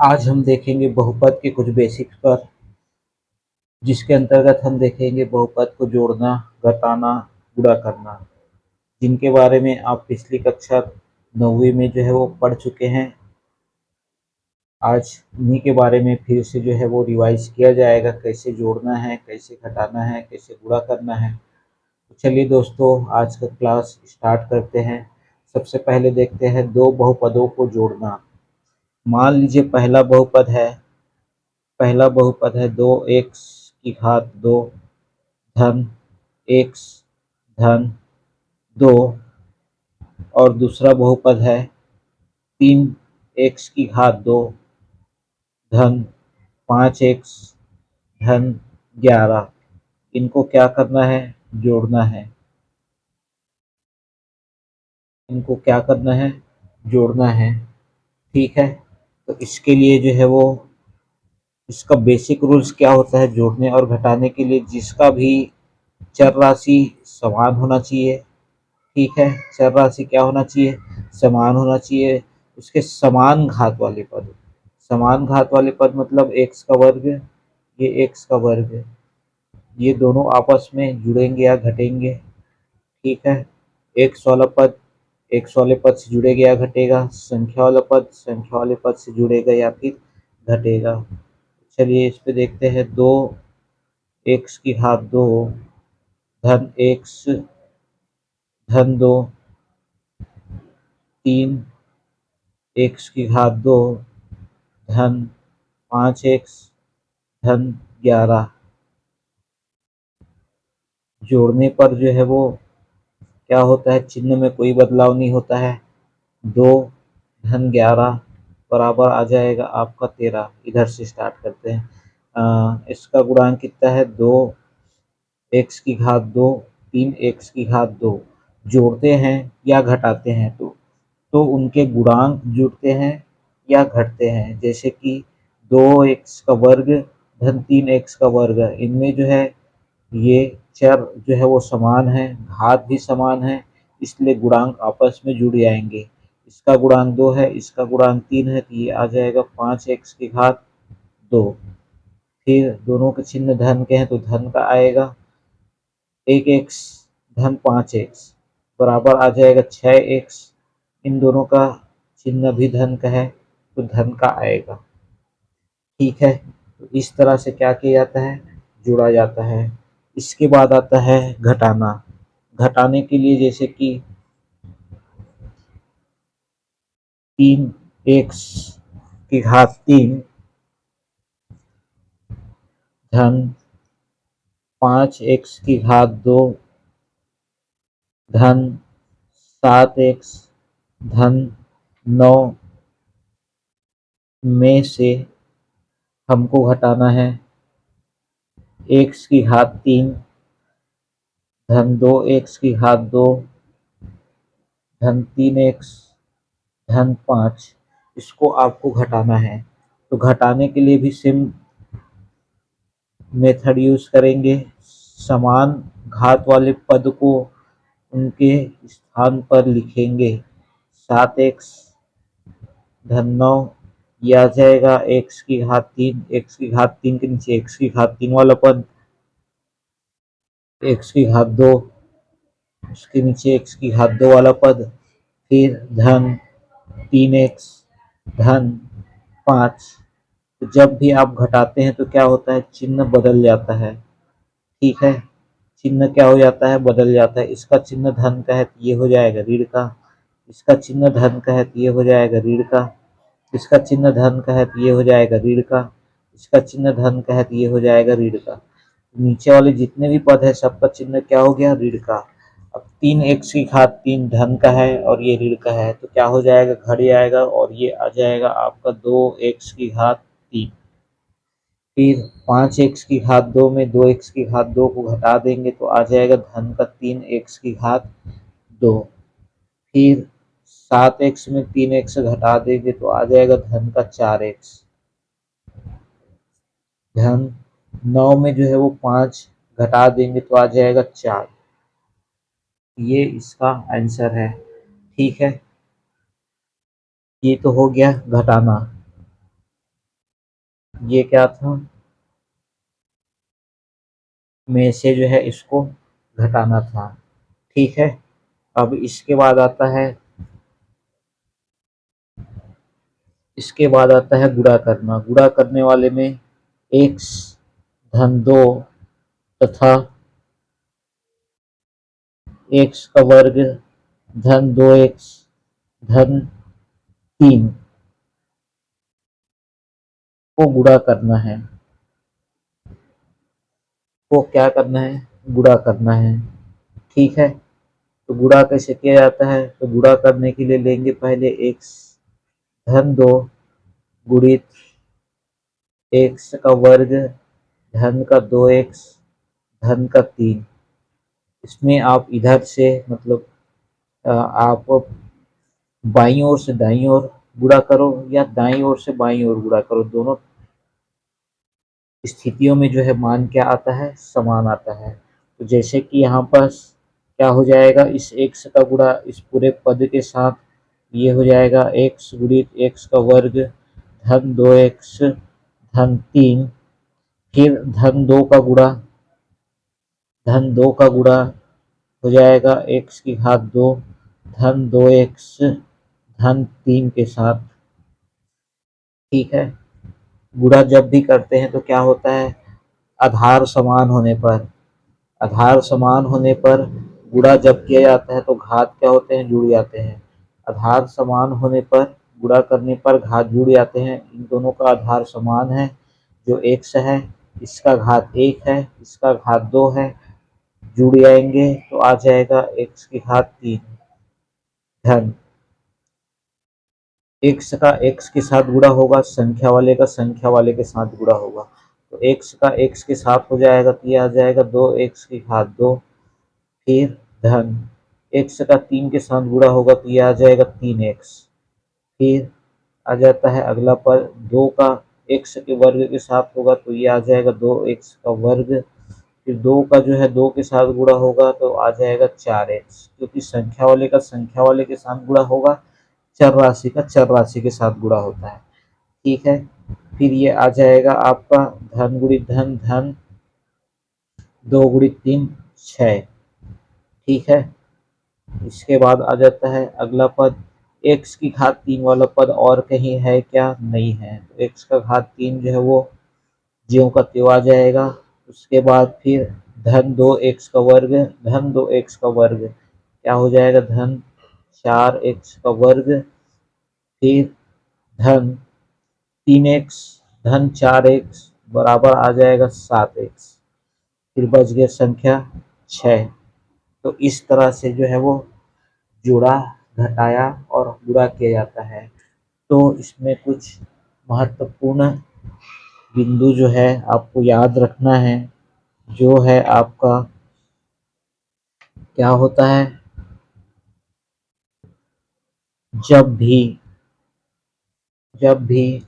आज हम देखेंगे बहुपद के कुछ बेसिक्स पर, जिसके अंतर्गत हम देखेंगे बहुपद को जोड़ना, घटाना, गुणा करना, जिनके बारे में आप पिछली कक्षा 9वीं में जो है वो पढ़ चुके हैं। आज उन्हीं के बारे में फिर से जो है वो रिवाइज किया जाएगा, कैसे जोड़ना है, कैसे घटाना है, कैसे गुणा करना है। तो चलिए दोस्तों, आज का क्लास स्टार्ट करते हैं। सबसे पहले देखते हैं दो बहुपदों को जोड़ना। मान लीजिए पहला बहुपद है 2 धन एक्स धन 2, और दूसरा बहुपद है 3x² धन 5x धन 11। इनको क्या करना है? जोड़ना है। इनको क्या करना है? जोड़ना है। ठीक है, तो इसके लिए जो है वो इसका बेसिक रूल्स क्या होता है जोड़ने और घटाने के लिए, जिसका भी चर राशि समान होना चाहिए। ठीक है, चर राशि क्या होना चाहिए? समान होना चाहिए। उसके समान घात वाले पद, समान घात वाले पद मतलब एक्स का वर्ग, ये एक्स का वर्ग, ये दोनों आपस में जुड़ेंगे या घटेंगे। ठीक है, एक्स वाला पद एक्स वाले पद से जुड़ेगा या घटेगा, संख्या वाला पद संख्या वाले पद से जुड़ेगा या फिर घटेगा। चलिए इस पे देखते हैं। 2x² धन एक्स धन 2, 3x² धन 5x धन 11। जोड़ने पर जो है वो क्या होता है, चिन्ह में कोई बदलाव नहीं होता है। 2 धन 11 बराबर आ जाएगा आपका 13। इधर से स्टार्ट करते हैं। इसका गुणांक कितना है? 2x², 3x²। जोड़ते हैं या घटाते हैं तो उनके गुणांक जुड़ते हैं या घटते हैं। जैसे कि 2x² धन 3x², इनमें जो है ये चर जो है वो समान है, घात भी समान है, इसलिए गुणांक आपस में जुड़ जाएंगे। इसका गुणांक 2 है, इसका गुणांक 3 है, तो ये आ जाएगा 5x²। फिर दोनों के चिन्ह धन के हैं तो धन का आएगा। 1x धन 5x बराबर आ जाएगा 6x। इन दोनों का चिन्ह भी धन का है तो धन का आएगा। ठीक है, तो इस तरह से क्या किया जाता है? जोड़ा जाता है। इसके बाद आता है घटाना। घटाने के लिए जैसे कि 3x³ धन 5x² धन 7x धन 9 में से हमको घटाना है x³ धन 2x² धन 3x धन 5। इसको आपको घटाना है। तो घटाने के लिए भी सेम मेथड यूज करेंगे। समान घात वाले पद को उनके स्थान पर लिखेंगे। 7x धन 9, ये आ जाएगा x³। x³ के नीचे x³ वाला पद, x², उसके नीचे x² वाला पद, फिर धन 3x धन 5। तो जब भी आप घटाते हैं तो क्या होता है? चिन्ह बदल जाता है। ठीक है, चिन्ह क्या हो जाता है? बदल जाता है। इसका चिन्ह धन का है तो ये हो जाएगा ऋण का, इसका चिन्ह धन का है तो ये हो जाएगा ऋण का, इसका चिन्ह धन का है तो ये हो जाएगा ऋण का, इसका चिन्ह धन का है तो ये हो जाएगा ऋण का। नीचे वाले जितने भी पद है सबका चिन्ह क्या हो गया? ऋण का। अब 3x³ धन का है और ये ऋण का है तो क्या हो जाएगा? घट जाएगा और ये आ जाएगा आपका 2x³। फिर 5x² में 2x² को घटा देंगे तो आ जाएगा धन का 3x²। फिर 7x में 3x घटा देंगे तो आ जाएगा धन का 4x। धन 9 में जो है वो 5 घटा देंगे तो आ जाएगा 4। ये इसका आंसर है। ठीक है, ये तो हो गया घटाना। ये क्या था, में से जो है इसको घटाना था। ठीक है, अब इसके बाद आता है गुणा करना। गुणा करने वाले में एक्स धन दो तथा एक्स का वर्ग धन दो एक्स धन तीन को गुणा करना है। को क्या करना है, गुणा करना है। ठीक है, तो गुणा कैसे किया जाता है, तो गुणा करने के लिए लेंगे पहले एक्स धन दो गुणित एक्स का वर्ग धन का दो एक्स धन का तीन। इसमें आप इधर से मतलब आप बाईं ओर से दाईं ओर गुणा करो या दाईं ओर से बाईं ओर गुणा करो, दोनों स्थितियों में जो है मान क्या आता है, समान आता है। तो जैसे कि यहाँ पर क्या हो जाएगा, इस एक्स का गुणा इस पूरे पद के साथ ये हो जाएगा एक्स गुणित एक्स का वर्ग धन दो एक्स धन तीन, फिर धन दो का गुणा हो जाएगा एक्स की घात दो धन दो एक्स धन तीन के साथ। ठीक है, गुणा जब भी करते हैं तो क्या होता है, आधार समान होने पर गुणा जब किया जाता है तो घात क्या होते हैं, जुड़ जाते हैं। आधार समान होने पर गुणा करने पर घात जुड़ जाते हैं। इन दोनों का आधार समान है, जो एक्स है इसका घात एक है, इसका घात दो है, जुड़ जाएंगे तो आ जाएगा एक्स की घात तीन धन एक्स का एक्स के साथ गुणा होगा, संख्या वाले का संख्या वाले के साथ गुणा होगा। तो एक्स का एक्स के साथ हो जाएगा तो ये आ जाएगा दो एक्स की घात दो, फिर धन एक्स का तीन के साथ गुणा होगा तो ये आ जाएगा तीन एक्स, फिर आ जाता है अगला पद दो का एक्स के वर्ग के साथ होगा तो ये आ जाएगा दो एक्स का वर्ग, फिर दो का जो है दो के साथ गुणा होगा तो आ जाएगा चार एक्स, क्योंकि संख्या वाले का संख्या वाले के साथ गुणा होगा, चर राशि का चर राशि के साथ गुणा होता है। ठीक है, फिर ये आ जाएगा आपका धन गुणित धन धन दो गुणित तीन छः। ठीक है, इसके बाद आ जाता है अगला पद एक्स की घात तीन वाला पद और कहीं है क्या, नहीं है, तो एक्स का घात तीन जो है वो ज्यों का त्यों आ जाएगा। उसके बाद फिर धन दो एक्स का वर्ग क्या हो जाएगा, धन चार एक्स का वर्ग, फिर धन तीन एक्स धन चार एक्स बराबर आ जाएगा सात एक्स, फिर बच गया संख्या छः। तो इस तरह से जो है वो जोड़ा, घटाया और गुणा किया जाता है। तो इसमें कुछ महत्वपूर्ण बिंदु जो है आपको याद रखना है, जो है आपका क्या होता है, जब भी जब भी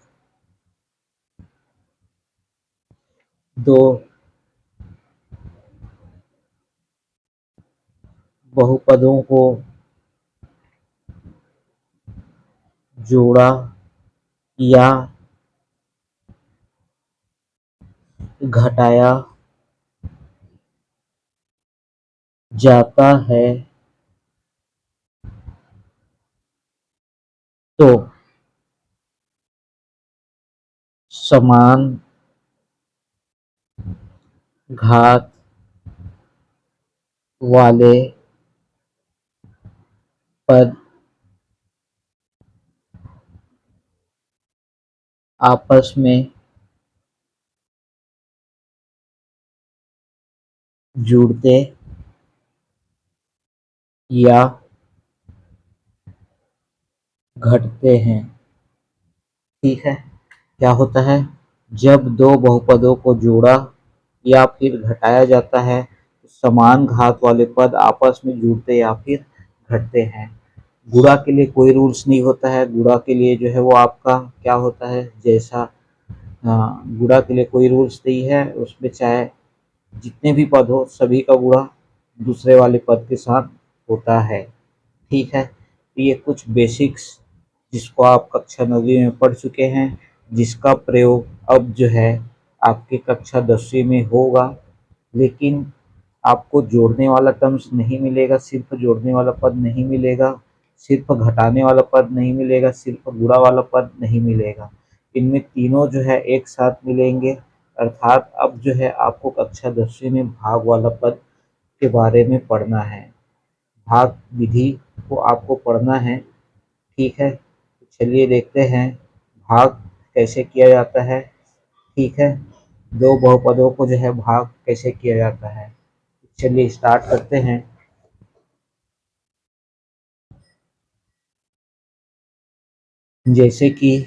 दो बहुपदों को जोड़ा या घटाया जाता है तो समान घात वाले पद आपस में जुड़ते या घटते हैं। ठीक है, क्या होता है, जब दो बहुपदों को जोड़ा या फिर घटाया जाता है तो समान घात वाले पद आपस में जुड़ते या फिर घटते हैं। गुणा के लिए कोई रूल्स नहीं होता है, गुणा के लिए जो है वो आपका क्या होता है, जैसा गुणा के लिए कोई रूल्स नहीं है, उसमें चाहे जितने भी पद हो सभी का गुणा दूसरे वाले पद के साथ होता है। ठीक है, तो ये कुछ बेसिक्स जिसको आप कक्षा 9वीं में पढ़ चुके हैं, जिसका प्रयोग अब जो है आपके कक्षा 10वीं में होगा, लेकिन आपको जोड़ने वाला टर्म्स नहीं मिलेगा, सिर्फ जोड़ने वाला पद नहीं मिलेगा, सिर्फ घटाने वाला पद नहीं मिलेगा, सिर्फ गुणा वाला पद नहीं मिलेगा। इनमें तीनों जो है एक साथ मिलेंगे। अर्थात अब जो है आपको कक्षा 10वीं में भाग वाला पद के बारे में पढ़ना है। भाग विधि को आपको पढ़ना है। ठीक है, चलिए देखते हैं भाग कैसे किया जाता है। ठीक है, दो बहुपदों को जो है भाग कैसे किया जाता है। चलिए स्टार्ट करते हैं। जैसे कि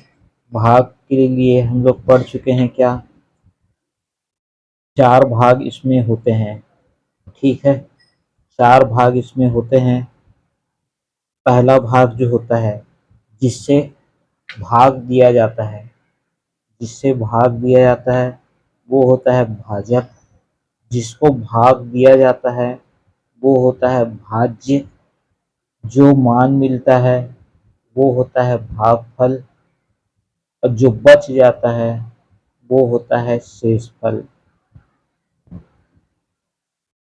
भाग के लिए हम लोग पढ़ चुके हैं क्या, 4 भाग इसमें होते हैं। ठीक है, 4 भाग इसमें होते हैं। पहला भाग जो होता है जिससे भाग दिया जाता है, जिससे भाग दिया जाता है वो होता है भाजक। जिसको भाग दिया जाता है वो होता है भाज्य। जो मान मिलता है वो होता है भागफल, और जो बच जाता है वो होता है शेषफल।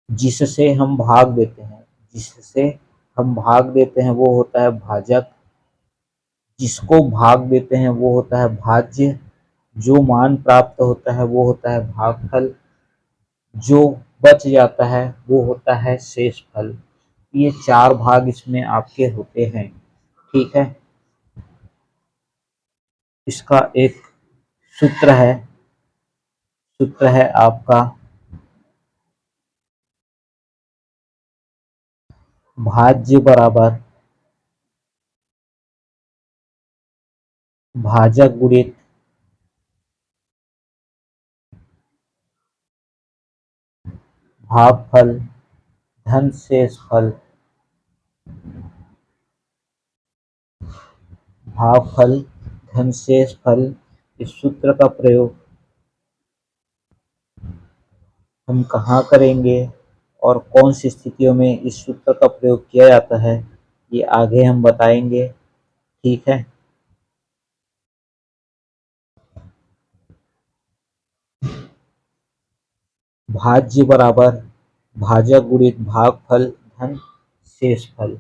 जिससे हम भाग देते हैं, जिससे हम भाग देते हैं वो होता है भाजक। जिसको भाग देते हैं वो होता है भाज्य। जो मान प्राप्त होता है वो होता है भागफल। जो बच जाता है वो होता है शेषफल। ये 4 भाग इसमें आपके होते हैं। ठीक है, इसका एक सूत्र है। सूत्र है आपका भाज्य बराबर भाजक गुणित भागफल धन शेषफल। भागफल धन शेषफल, इस सूत्र का प्रयोग हम कहाँ करेंगे और कौन सी स्थितियों में इस सूत्र का प्रयोग किया जाता है, ये आगे हम बताएंगे। ठीक है, भाज्य बराबर भाजक गुणित भागफल धन शेषफल।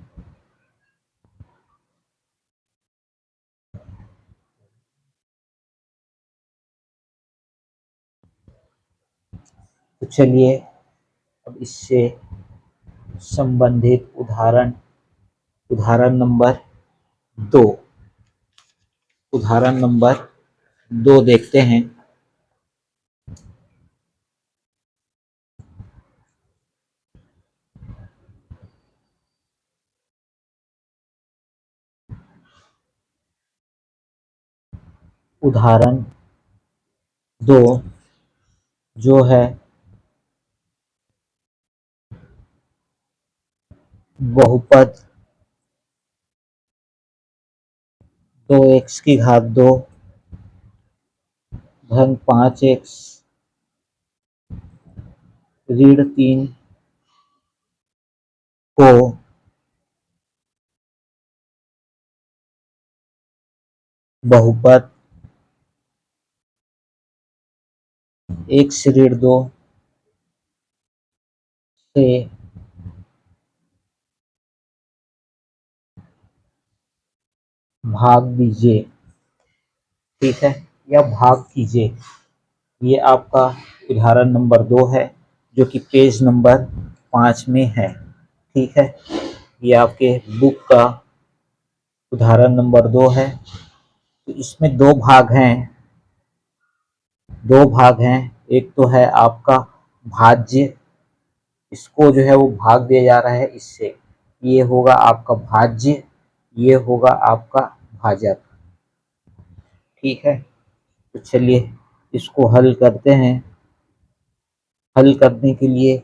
तो चलिए अब इससे संबंधित उदाहरण, उदाहरण नंबर 2, उदाहरण नंबर 2 देखते हैं। उदाहरण 2 जो है बहुपद 2x की घात 2 धन 5x ऋण 3 को बहुपद x ऋण 2 से भाग दीजिए। ठीक है, या भाग कीजिए। ये आपका उदाहरण नंबर 2 है जो कि पेज नंबर 5 में है। ठीक है, ये आपके बुक का उदाहरण नंबर 2 है। तो इसमें 2 भाग हैं, 2 भाग हैं। एक तो है आपका भाज्य, इसको जो है वो भाग दिया जा रहा है इससे, ये होगा आपका भाज्य, ये होगा आपका भाजक। ठीक है, तो चलिए इसको हल करते हैं। हल करने के लिए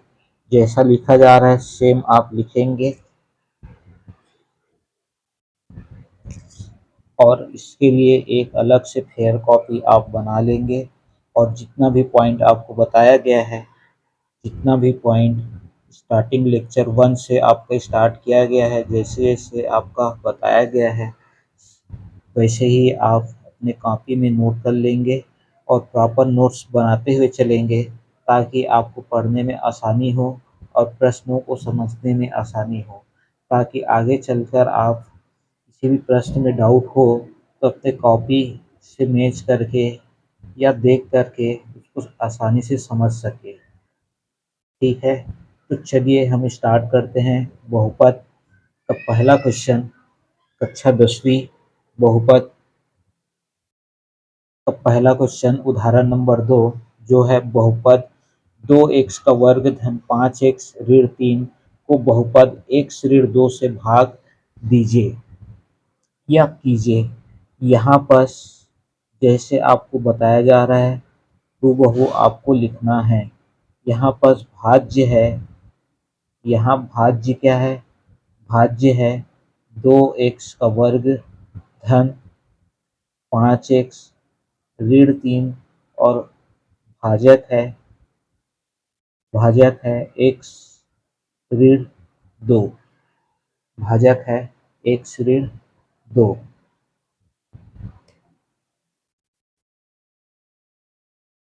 जैसा लिखा जा रहा है सेम आप लिखेंगे, और इसके लिए एक अलग से फेयर कॉपी आप बना लेंगे। और जितना भी पॉइंट आपको बताया गया है, जितना भी पॉइंट स्टार्टिंग लेक्चर 1 से आपका स्टार्ट किया गया है, जैसे जैसे आपका बताया गया है वैसे ही आप अपने कॉपी में नोट कर लेंगे और प्रॉपर नोट्स बनाते हुए चलेंगे, ताकि आपको पढ़ने में आसानी हो और प्रश्नों को समझने में आसानी हो, ताकि आगे चलकर आप किसी भी प्रश्न में डाउट हो तो अपने कॉपी से मैच करके या देख करके उसको आसानी से समझ सके। ठीक है, तो चलिए हम स्टार्ट करते हैं। बहुपद का पहला क्वेश्चन, कक्षा 10वीं बहुपद का पहला क्वेश्चन, उदाहरण नंबर 2, जो है बहुपद 2x का वर्ग धन 5x ऋण 3 को बहुपद x ऋण 2 से भाग दीजिए या कीजिए। यहाँ पर जैसे आपको बताया जा रहा है हूबहू आपको लिखना है। यहाँ पर भाज्य है, यहाँ भाज्य क्या है, भाज्य है 2x का वर्ग धन 5x ऋण 3 और भाजक है x ऋण 2, भाजक है x ऋण 2।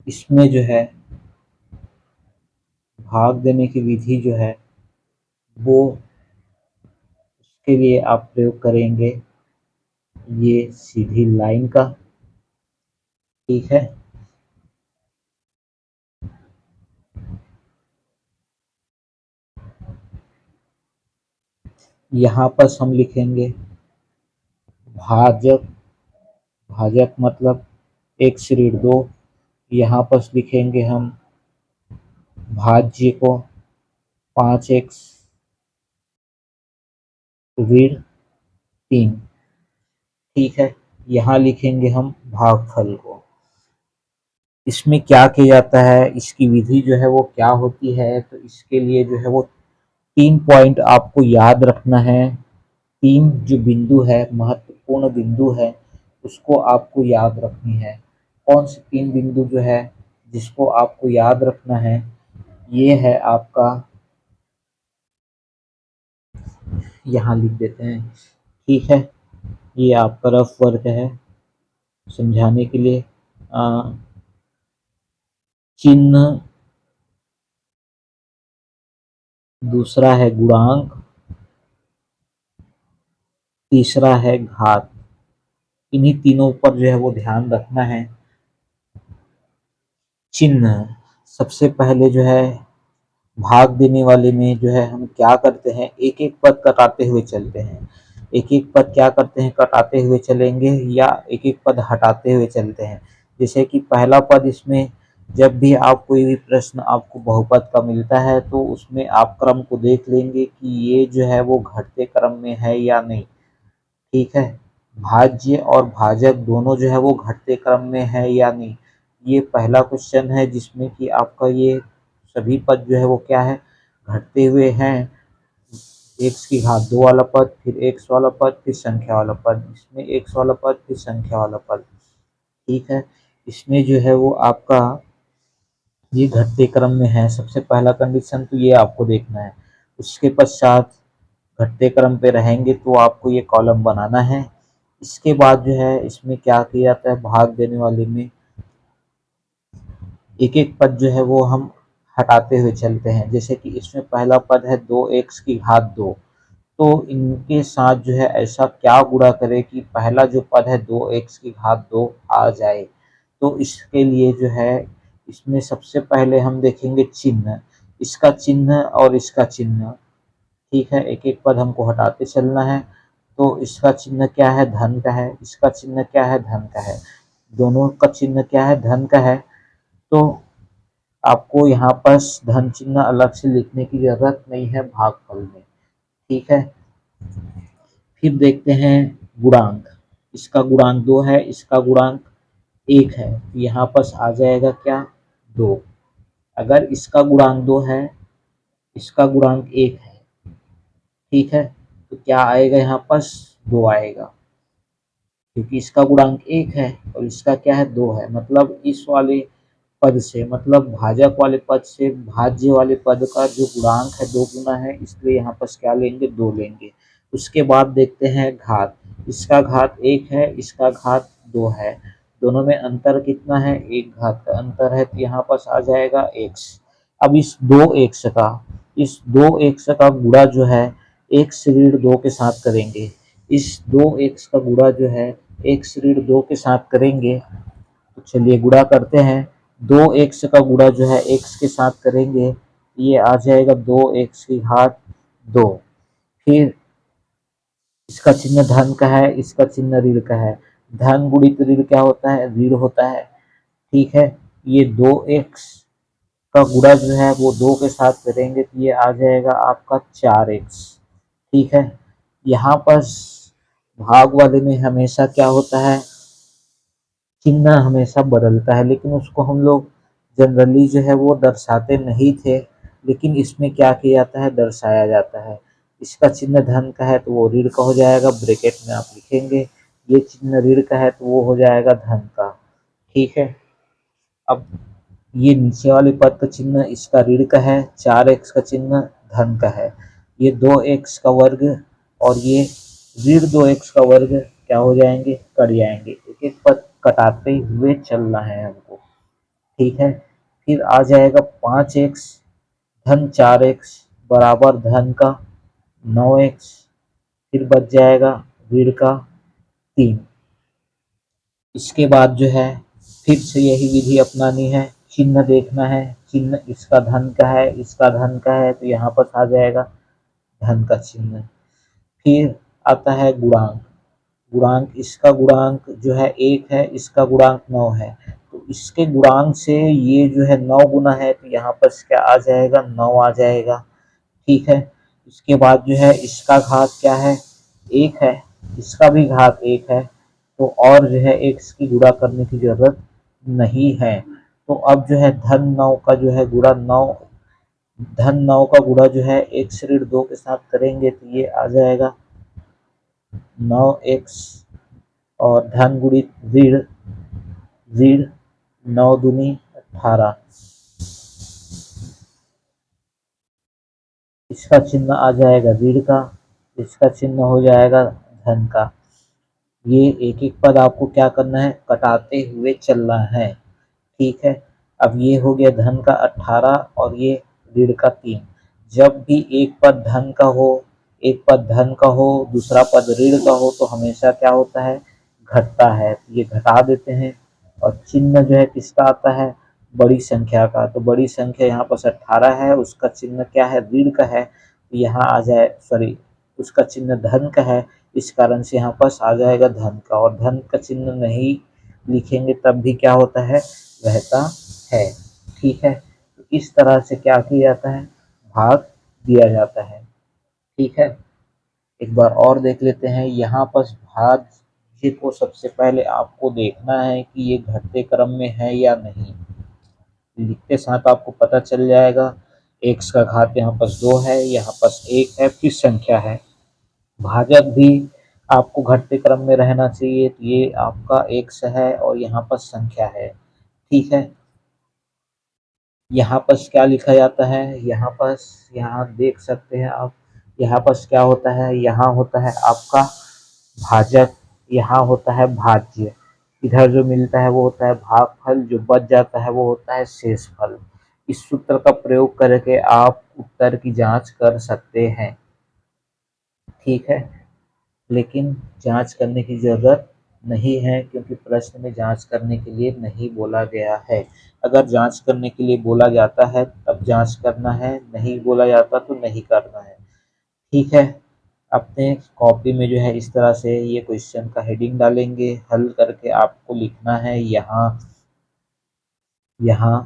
इसमें जो है भाग देने की विधि जो है वो, उसके लिए आप प्रयोग करेंगे ये सीधी लाइन का। ठीक है, यहाँ पर हम लिखेंगे भाजक, भाजक मतलब x ऋण 2। यहाँ पर लिखेंगे हम भाज्य को 5x ऋण 3। ठीक है, यहाँ लिखेंगे हम भागफल को। इसमें क्या किया जाता है, इसकी विधि जो है वो क्या होती है, तो इसके लिए जो है वो 3 पॉइंट आपको याद रखना है। 3 जो बिंदु है, महत्वपूर्ण बिंदु है, उसको आपको याद रखनी है। कौन से 3 बिंदु जो है जिसको आपको याद रखना है, ये है आपका, यहाँ लिख देते हैं। ठीक है, ये आपका रफ वर्क है समझाने के लिए। चिन्ह, दूसरा है गुणांक, तीसरा है घात। इन्हीं तीनों पर जो है वो ध्यान रखना है। चिन्ह, सबसे पहले जो है भाग देने वाले में जो है हम क्या करते हैं, एक एक पद कटाते हुए चलते हैं। एक एक पद क्या करते हैं, कटाते हुए चलेंगे या एक एक पद हटाते हुए चलते हैं। जैसे कि पहला पद, इसमें जब भी आप कोई भी प्रश्न आपको बहुपद का मिलता है तो उसमें आप क्रम को देख लेंगे कि ये जो है वो घटते क्रम में है या नहीं। ठीक है, भाज्य और भाजक दोनों जो है वो घटते क्रम में है या नहीं। ये पहला क्वेश्चन है जिसमें कि आपका ये सभी पद जो है वो क्या है, घटते हुए हैं। एक्स की घात 2 वाला पद, फिर एक्स वाला पद, फिर संख्या वाला पद, इसमें एक्स वाला पद, फिर संख्या वाला पद। ठीक है, इसमें जो है वो आपका ये घटते क्रम में है। सबसे पहला कंडीशन तो ये आपको देखना है। उसके पश्चात घटते क्रम पे रहेंगे तो आपको ये कॉलम बनाना है। इसके बाद जो है इसमें क्या किया जाता है, भाग देने वाले में एक एक पद जो है वो हम हटाते हुए चलते हैं। जैसे कि इसमें पहला पद है 2x की घात 2, तो इनके साथ जो है ऐसा क्या गुणा करें कि पहला जो पद है 2x की घात 2 आ जाए। तो इसके लिए जो है इसमें सबसे पहले हम देखेंगे चिन्ह, इसका चिन्ह और इसका चिन्ह। ठीक है, एक एक पद हमको हटाते चलना है। तो इसका चिन्ह क्या है, धन का है, इसका चिन्ह क्या है, धन का है, दोनों का चिन्ह क्या है, धन का है। तो आपको यहाँ पर धन चिन्ह अलग से लिखने की जरूरत नहीं है भागफल में। ठीक है, फिर देखते हैं गुणांक। इसका गुणांक 2 है, इसका गुणांक 1 है, तो यहाँ पर आ जाएगा क्या, 2। अगर इसका गुणांक 2 है, इसका गुणांक 1 है, ठीक है, तो क्या आएगा, यहाँ पर 2 आएगा, क्योंकि इसका गुणांक 1 है और इसका क्या है, 2 है। मतलब इस वाले पद से, मतलब भाजक वाले पद से भाज्य वाले पद का जो गुणांक है 2 गुना है, इसलिए यहाँ पर क्या लेंगे, 2 लेंगे। उसके बाद देखते हैं घात। इसका घात 1 है, इसका घात 2 है, दोनों में अंतर कितना है, 1 घात का अंतर है, तो यहाँ पास आ जाएगा x। अब इस दो एक्स का गुणा जो है x ऋण 2 के साथ करेंगे। इस 2x का गुणा जो है x ऋण 2 के साथ करेंगे, तो चलिए गुणा करते हैं। 2x का गुणा जो है x के साथ करेंगे, ये आ जाएगा 2x की घात 2। फिर इसका चिन्ह धन का है, इसका चिन्ह ऋण का है। धन गुणित ऋण क्या होता है, ऋण होता है। ठीक है, ये 2x का गुणा जो है वो 2 के साथ करेंगे, तो ये आ जाएगा आपका 4x। ठीक है, यहाँ पर भाग वाले में हमेशा क्या होता है, चिन्ह हमेशा बदलता है, लेकिन उसको हम लोग जनरली जो है वो दर्शाते नहीं थे, लेकिन इसमें क्या किया जाता है, दर्शाया जाता है। इसका चिन्ह धन का है तो वो ऋण का हो जाएगा, ब्रैकेट में आप लिखेंगे। ये चिन्ह ऋण का है तो वो हो जाएगा धन का। ठीक है, अब ये नीचे वाले पद का चिन्ह इसका ऋण का है, 4x का चिन्ह धन का है। ये 2x का वर्ग और ये ऋण 2x का वर्ग क्या हो जाएंगे, कट जाएंगे। एक एक पद कटाते हुए चलना है हमको। ठीक है, फिर आ जाएगा 5x धन 4x बराबर धन का 9x, फिर बच जाएगा ऋण का 3। इसके बाद जो है फिर से यही विधि अपनानी है, चिन्ह देखना है। चिन्ह इसका धन का है, इसका धन का है, तो यहाँ पर आ जाएगा धन का चिन्ह। फिर आता है गुणांक। गुणांक इसका गुणांक जो है 1 है, इसका गुणांक 9 है, तो इसके गुणांक से ये जो है 9 गुना है, तो यहाँ पर क्या आ जाएगा, 9 आ जाएगा। ठीक है, इसके बाद जो है इसका घात क्या है, 1 है, इसका भी घात 1 है, तो और जो है x की गुणा करने की जरूरत नहीं है। तो अब जो है धन 9 का जो है गुणा 9, धन 9 का गुणा जो है x ऋण 2 के साथ करेंगे, तो ये आ जाएगा 9x और धन गुणित ऋण ऋण 9 दूनी 18। इसका चिन्ह आ जाएगा ऋण का, इसका चिन्ह हो जाएगा धन का। ये एक एक पद आपको क्या करना है, कटाते हुए चलना है। ठीक है, अब ये हो गया धन का 18 और ये ऋण का 3। जब भी एक पद धन का हो, एक पद धन का हो, दूसरा पद ऋण का हो, तो हमेशा क्या होता है, घटता है। ये घटा देते हैं और चिन्ह जो है किसका आता है, बड़ी संख्या का। तो बड़ी संख्या यहाँ पर 18 है, उसका चिन्ह क्या है, ऋण का है, तो यहाँ आ जाए, सॉरी, उसका चिन्ह धन का है, इस कारण से यहाँ पर आ जाएगा धन का। और धन का चिन्ह नहीं लिखेंगे तब भी क्या होता है, रहता है। ठीक है, तो इस तरह से क्या किया जाता है, भाग दिया जाता है। ठीक है, एक बार और देख लेते हैं। यहाँ पर भाज्य को सबसे पहले आपको देखना है कि ये घटते क्रम में है या नहीं। लिखते साथ आपको पता चल जाएगा। x का घात यहाँ पर 2 है, यहाँ पर 1 है, फिर संख्या है। भाजक भी आपको घटते क्रम में रहना चाहिए, तो ये आपका x है और यहाँ पर संख्या है। ठीक है, यहाँ पर क्या लिखा जाता है, यहाँ पर, यहाँ देख सकते हैं आप, यहाँ पर क्या होता है, यहाँ होता है आपका भाजक, यहाँ होता है भाज्य। इधर जो मिलता है वो होता है भागफल, जो बच जाता है वो होता है शेषफल। इस सूत्र का प्रयोग करके आप उत्तर की जांच कर सकते हैं। ठीक है, लेकिन जांच करने की ज़रूरत नहीं है, क्योंकि प्रश्न में जांच करने के लिए नहीं बोला गया है। अगर जांच करने के लिए बोला जाता है तब जांच करना है, नहीं बोला जाता तो नहीं करना है। ठीक है, अपने कॉपी में जो है इस तरह से ये क्वेश्चन का हेडिंग डालेंगे, हल करके आपको लिखना है। यहाँ यहाँ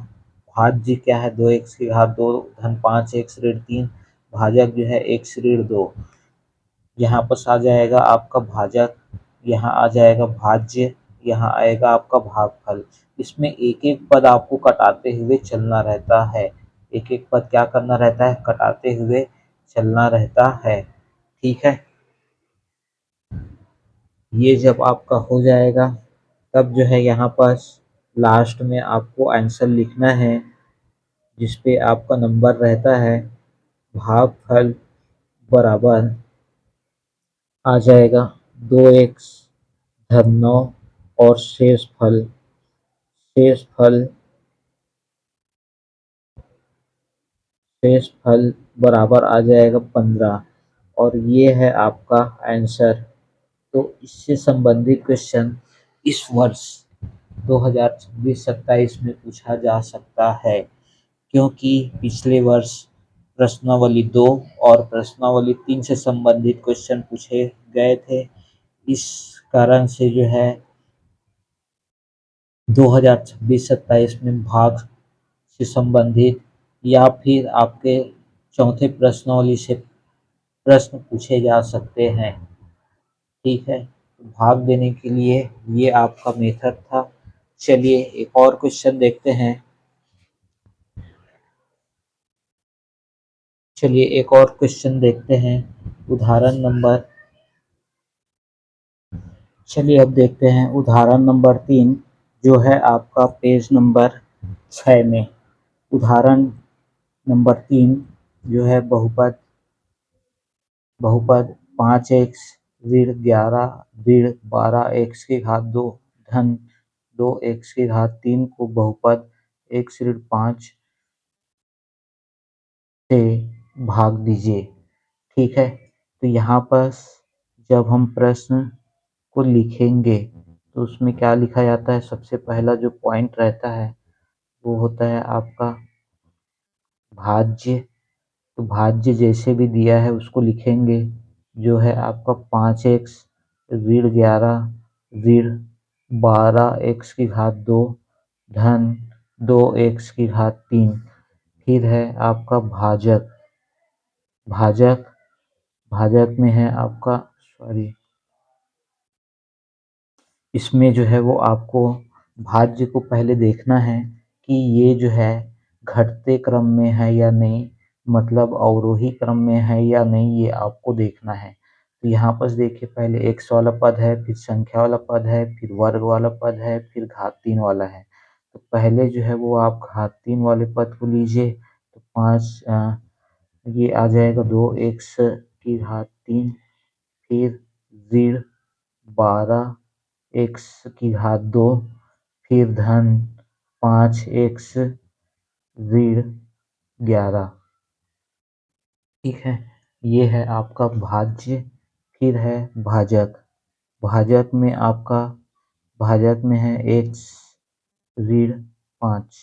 भाज्य क्या है, 2x की घात 2 धन 5x ऋण 3, भाजक जो है x ऋण 2। यहाँ पर आ जाएगा आपका भाजक, यहाँ आ जाएगा भाज्य, यहाँ आएगा आपका भागफल। इसमें एक एक पद आपको कटाते हुए चलना रहता है। एक एक पद क्या करना रहता है, कटाते हुए चलना रहता है। ठीक है, ये जब आपका हो जाएगा तब जो है यहाँ पर लास्ट में आपको आंसर लिखना है, जिस पे आपका नंबर रहता है। भागफल बराबर आ जाएगा 2x धन 9 और शेष फल बराबर आ जाएगा 15 और ये है आपका आंसर। तो इससे संबंधित क्वेश्चन इस वर्ष 2026-27 में पूछा जा सकता है, क्योंकि पिछले वर्ष प्रश्नावली 2 और प्रश्नावली 3 से संबंधित क्वेश्चन पूछे गए थे। इस कारण से जो है 2026-27 में भाग से संबंधित या फिर आपके चौथे प्रश्नावली से प्रश्न पूछे जा सकते हैं। ठीक है, तो भाग देने के लिए ये आपका मेथड था। चलिए एक और क्वेश्चन देखते हैं। चलिए एक और क्वेश्चन देखते हैं। उदाहरण नंबर चलिए अब देखते हैं उदाहरण नंबर 3, जो है आपका पेज नंबर 6 में। उदाहरण नंबर 3 जो है बहुपद बहुपद 5x ऋण 11 ऋण 12 x की घात 2 धन 2 x की घात 3 को बहुपद x ऋण 5 से भाग दीजिए। ठीक है, तो यहाँ पर जब हम प्रश्न को लिखेंगे तो उसमें क्या लिखा जाता है, सबसे पहला जो पॉइंट रहता है वो होता है आपका भाज्य। तो भाज्य जैसे भी दिया है उसको लिखेंगे, जो है आपका 5x ऋण 11 ऋण 12 x की घात 2 धन 2 x की घात 3। फिर है आपका भाजक। भाजक भाजक में है आपका इसमें जो है वो आपको भाज्य को पहले देखना है कि ये जो है घटते क्रम में है या नहीं, मतलब अवरोही क्रम में है या नहीं, ये आपको देखना है। तो यहाँ पर देखिए पहले एक्स वाला पद है, फिर संख्या वाला पद है, फिर वर्ग वाला पद है, फिर घात 3 वाला है। तो पहले जो है वो आप घात 3 वाले पद को लीजिए। तो 5 ये आ जाएगा 2 x की घात 3, फिर ऋण 12 x की घात 2, फिर धन 5x ऋण 11। ठीक है, ये है आपका भाज्य। फिर है भाजक। भाजक में आपका भाजक में है x ऋण 5।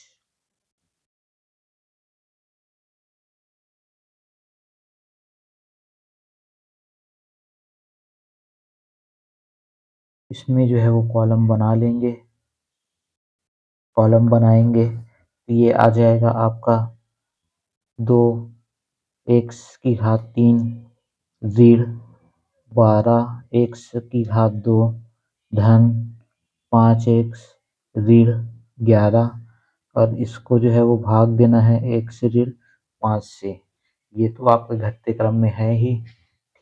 इसमें जो है वो कॉलम बना लेंगे। कॉलम बनाएंगे तो ये आ जाएगा आपका 2 x की घात 3 ऋण 12 x की घात 2 धन 5x ऋण 11। और इसको जो है वो भाग देना है x ऋण 5 से। ये तो आपके घटते क्रम में है ही।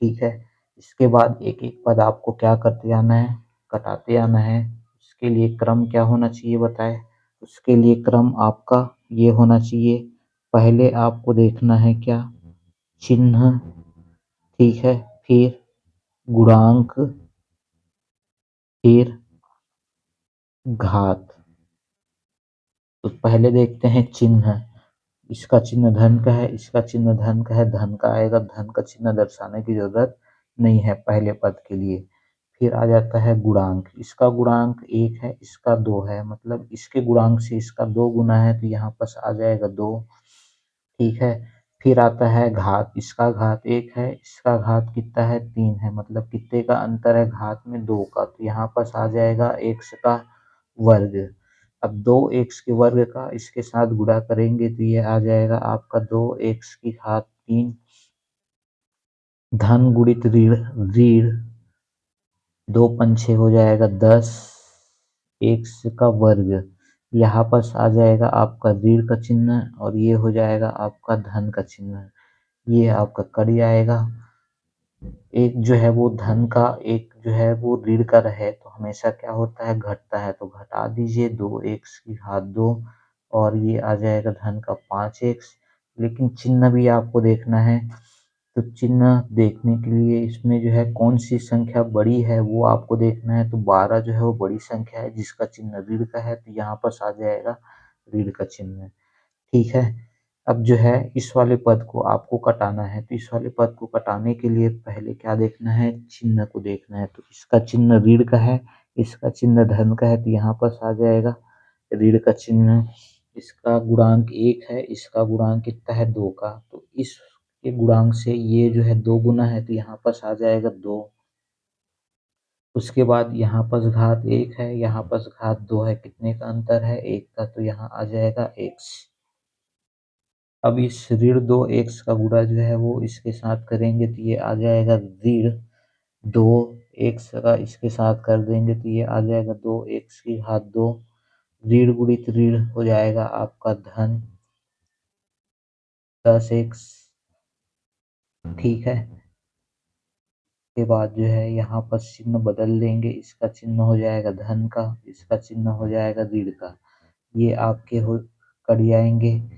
ठीक है, इसके बाद एक एक पद आपको क्या करते जाना है, घटाते आना है। उसके लिए क्रम क्या होना चाहिए बताए। उसके लिए क्रम आपका ये होना चाहिए, पहले आपको देखना है क्या, चिन्ह। ठीक है, फिर गुणांक, फिर घात। तो पहले देखते हैं चिन्ह। इसका चिन्ह धन का है, इसका चिन्ह धन का है, धन का आएगा, धन का चिन्ह दर्शाने की जरूरत नहीं है पहले पद के लिए। फिर आ जाता है गुणांक। इसका गुणांक 1 है, इसका 2 है, मतलब इसके गुणांक से इसका 2 गुना है, तो यहाँ पर आ जाएगा 2। ठीक है, फिर आता है घात। इसका घात 1 है, इसका घात कितना है, 3 है, मतलब कितने का अंतर है घात में, 2 का। तो यहाँ पर आ जाएगा x का वर्ग। अब 2x के वर्ग का इसके साथ गुणा करेंगे तो ये आ जाएगा आपका 2 x की घात 3 धन गुणित ऋण ऋण 2 पंछे हो जाएगा 10 x का वर्ग। यहाँ पर आ जाएगा आपका ऋण का चिन्ह और ये हो जाएगा आपका धन का चिन्ह। ये आपका कड़ी आएगा। एक जो है वो धन का, एक जो है वो ऋण का रहे तो हमेशा क्या होता है, घटता है। तो घटा दीजिए 2 x की घात 2 और ये आ जाएगा धन का 5x। लेकिन चिन्ह भी आपको देखना है, तो चिन्ह देखने के लिए इसमें जो है कौन सी संख्या बड़ी है वो आपको देखना है। तो 12 जो है वो बड़ी संख्या है जिसका चिन्ह ऋण का है, तो यहाँ पास आ जाएगा ऋण का चिन्ह। ठीक है, अब जो है इस वाले पद को आपको कटाना है, तो इस वाले पद को कटाने के लिए पहले क्या देखना है, चिन्ह को देखना है। तो इसका चिन्ह ऋण का है, इसका चिन्ह धन का है, तो यहाँ पास आ जाएगा ऋण का चिन्ह। इसका गुणांक 1 है, इसका गुणांक कितना है 2 का, तो इसके गुणांक से ये जो है 2 गुना है, तो यहाँ पास आ जाएगा 2। उसके बाद यहाँ पास घात 1 है, यहाँ पास घात 2 है, कितने का अंतर है 1 का, तो यहाँ आ जाएगा x। अब इस ऋण 2x का गुणा जो है वो इसके साथ करेंगे तो ये आ जाएगा ऋण 2x का, इसके साथ कर देंगे तो ये आ जाएगा 2x की घात 2। ऋण गुणित ऋण हो जाएगा आपका धन 10x। ठीक है, के बाद जो है यहाँ पर चिन्ह बदल देंगे, इसका चिन्ह हो जाएगा धन का, इसका चिन्ह हो जाएगा ऋण का। ये आपके हो कट जाएंगे।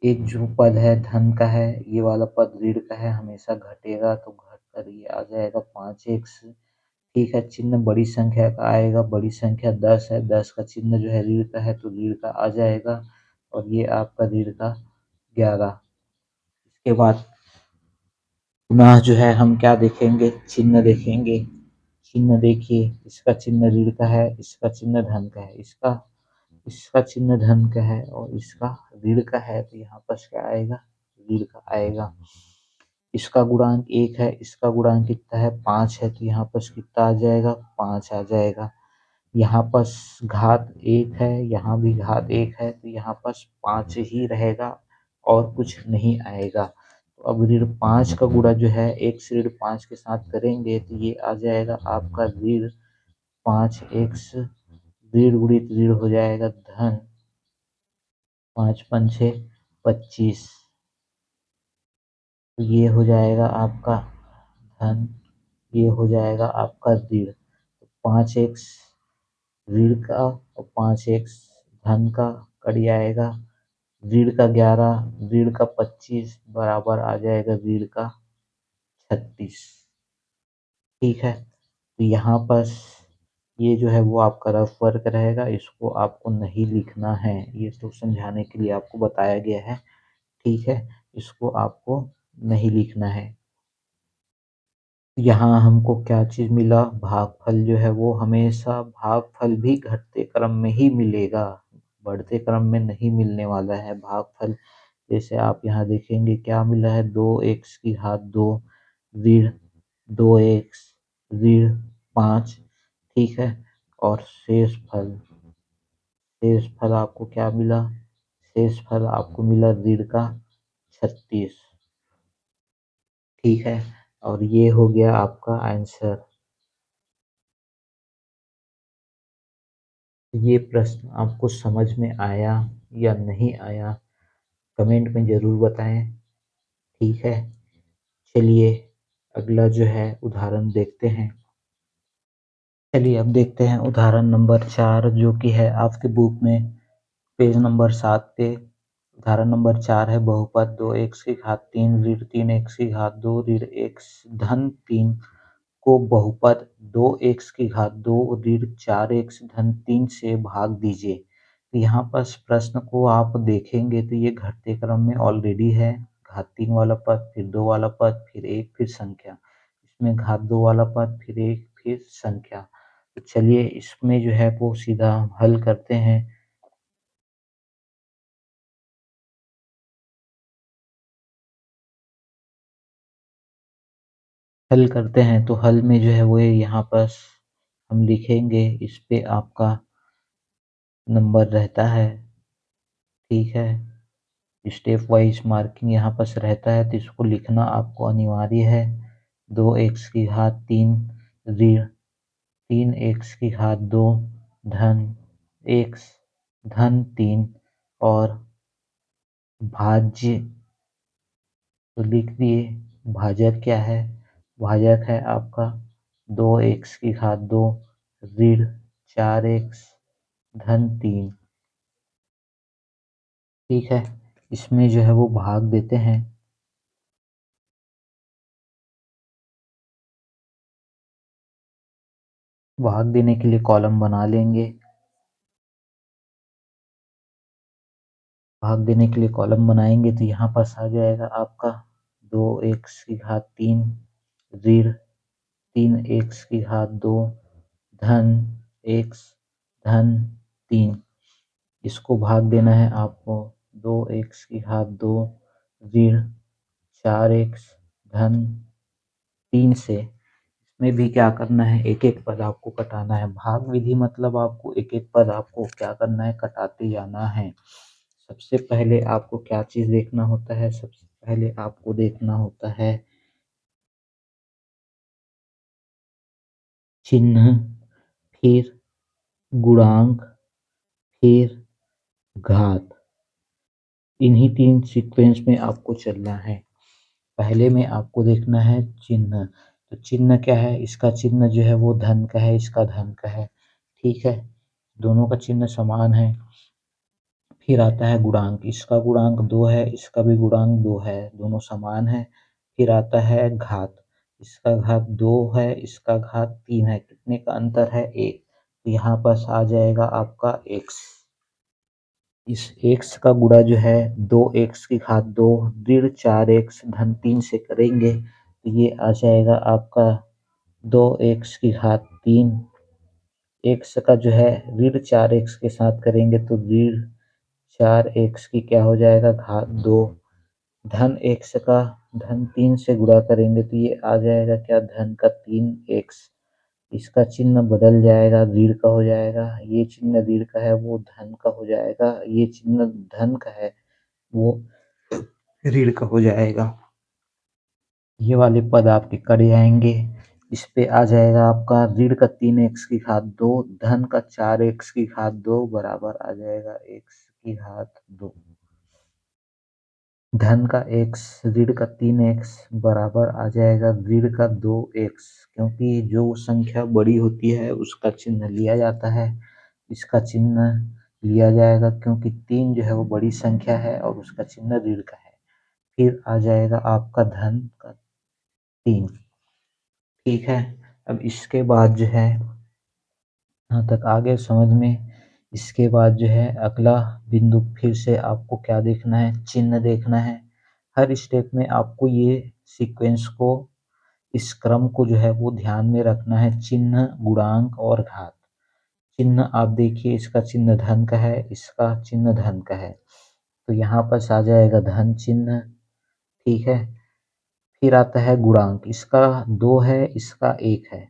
एक जो पद है धन का है, ये वाला पद ऋण का है, हमेशा घटेगा, तो घट कर ये आ जाएगा 5x। ठीक है, चिन्ह बड़ी संख्या का आएगा, बड़ी संख्या 10 है, 10 का चिन्ह जो है ऋण का है, तो ऋण का आ जाएगा, और ये आपका ऋण का 11। इसके बाद पुनः जो है हम क्या देखेंगे, चिन्ह देखेंगे। चिन्ह देखिए, इसका चिन्ह ऋण का है, इसका चिन्ह धन का है, इसका चिन्ह धन का है और इसका ऋण का है, तो यहाँ पर क्या आएगा, ऋण का आएगा। इसका गुणांक 1 है, इसका गुणांक कितना है 5 है, तो यहाँ पर कितना आ जाएगा 5 आ जाएगा। यहाँ पर घात 1 है, यहाँ भी घात 1 है, तो यहाँ पर 5 ही रहेगा और कुछ नहीं आएगा। तो अब ऋण 5 का गुणा जो है 1 से ऋण 5 के साथ करेंगे तो ये आ जाएगा आपका ऋण 5x। ऋण गुणित ऋण हो जाएगा धन 5 पंछे 25। तो ये हो जाएगा आपका धन, ये हो जाएगा आपका ऋण। 5x ऋण का और 5x धन का कट जाएगा, ऋण का 11 ऋण का 25 बराबर आ जाएगा ऋण का 36। ठीक है, तो यहाँ पर ये जो है वो आपका रफ वर्क रहेगा, इसको आपको नहीं लिखना है, ये तो समझाने के लिए आपको बताया गया है। ठीक है, इसको आपको नहीं लिखना है। यहाँ हमको क्या चीज़ मिला, भागफल जो है वो हमेशा भागफल भी घटते क्रम में ही मिलेगा, बढ़ते क्रम में नहीं मिलने वाला है भागफल। जैसे आप यहाँ देखेंगे क्या मिला है, 2x की घात 2 ऋण 2x ऋण 5। ठीक है, और शेष फल आपको क्या मिला, शेष फल आपको मिला ऋण का 36। ठीक है, और ये हो गया आपका आंसर। ये प्रश्न आपको समझ में आया या नहीं आया, कमेंट में ज़रूर बताएं। ठीक है, चलिए अगला जो है उदाहरण देखते हैं। चलिए अब देखते हैं उदाहरण नंबर 4, जो कि है आपके बुक में पेज नंबर 7 पे। उदाहरण नंबर 4 है बहुपद 2x की घात 3 ऋण 3x की घात 2 ऋण x धन 3 को बहुपद 2x की घात 2 ऋण 4x धन 3 से भाग दीजिए। तो यहाँ पर प्रश्न को आप देखेंगे तो ये घटते क्रम में ऑलरेडी है, घात 3 वाला पद, फिर 2 वाला पद, फिर 1, फिर संख्या। इसमें घात 2 वाला पद, फिर 1, फिर संख्या। तो चलिए इसमें जो है वो सीधा हल करते हैं। हल करते हैं तो हल में जो है वो यहाँ पर हम लिखेंगे, इस पे आपका नंबर रहता है। ठीक है, स्टेप वाइज मार्किंग यहाँ पर रहता है, तो इसको लिखना आपको अनिवार्य है। 2x की घात 3 ऋण 3x की घात 2 धन x धन 3 और भाज्य, तो लिख दिए। भाजक क्या है, भाजक है आपका 2x की घात 2 ऋण 4x धन 3। ठीक है, इसमें जो है वो भाग देते हैं। भाग देने के लिए कॉलम बना लेंगे। भाग देने के लिए कॉलम बनाएंगे तो यहाँ पास आ जाएगा आपका 2x की घात 3 ऋण 3x की घात 2 धन x धन 3। इसको भाग देना है आपको 2x की घात 2 ऋण 4x धन 3 से। इसमें भी क्या करना है, एक एक पद आपको कटाना है। भाग विधि मतलब आपको एक एक पद आपको क्या करना है, कटाते जाना है। सबसे पहले आपको क्या चीज देखना होता है, सबसे पहले आपको देखना होता है चिन्ह, फिर गुणांक, फिर घात। इन्हीं तीन सीक्वेंस में आपको चलना है। पहले में आपको देखना है चिन्ह। तो चिन्ह क्या है, इसका चिन्ह जो है वो धन का है, इसका धन का है। ठीक है, दोनों का चिन्ह समान है। फिर आता है गुणांक, इसका गुणांक 2 है, इसका भी गुणांक 2 है, दोनों समान है। फिर आता है घात, इसका घात 2 है, इसका घात 3 है, कितने का अंतर है, 1। तो यहाँ पास आ जाएगा आपका x। इस x का गुणा जो है 2x की घात 2 ऋण 4x धन 3 से करेंगे तो ये आ जाएगा आपका 2x की घात 3। x का जो है ऋण 4x के साथ करेंगे तो ऋण 4x की क्या हो जाएगा, घात 2 धन x का धन 3 से गुणा करेंगे तो ये आ जाएगा क्या, धन का 3x। इसका चिन्ह बदल जाएगा, ऋण का हो जाएगा। ये चिन्ह ऋण का है वो धन का हो जाएगा, ये चिन्ह धन का है वो ऋण का हो जाएगा। ये वाले पद आपके कट जाएंगे। इस पे आ जाएगा आपका ऋण का 3x की घात 2 धन का 4x की घात 2 बराबर आ जाएगा x की घात 2। धन का x ऋण का 3x बराबर आ जाएगा ऋण का 2x। क्योंकि जो संख्या बड़ी होती है उसका चिन्ह लिया जाता है, इसका चिन्ह लिया जाएगा क्योंकि 3 जो है वो बड़ी संख्या है और उसका चिन्ह ऋण का है। फिर आ जाएगा आपका धन का 3। ठीक है, अब इसके बाद जो है यहाँ तक आगे समझ में। इसके बाद जो है अगला बिंदु फिर से आपको क्या देखना है, चिन्ह देखना है। हर स्टेप में आपको ये सीक्वेंस को, इस क्रम को जो है वो ध्यान में रखना है, चिन्ह गुणांक और घात। चिन्ह आप देखिए, इसका चिन्ह धन का है, इसका चिन्ह धन का है तो यहाँ पर आ जाएगा धन चिन्ह। ठीक है, फिर आता है गुणांक, इसका 2 है, इसका 1 है,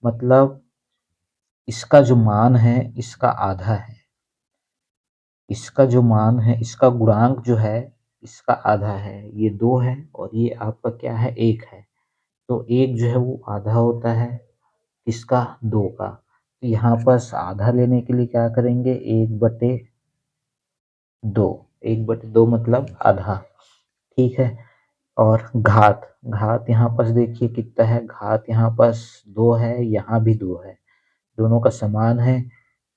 मतलब इसका जो मान है इसका आधा है। इसका जो मान है, इसका गुणांक जो है इसका आधा है। ये 2 है और ये आपका क्या है, 1 है। तो 1 जो है वो आधा होता है इसका, 2 का। तो यहाँ पर आधा लेने के लिए क्या करेंगे, 1/2। 1/2 मतलब आधा। ठीक है, और घात, घात यहाँ पर देखिए कितना है, घात यहाँ पर 2 है, यहाँ भी 2 है, दोनों का समान है।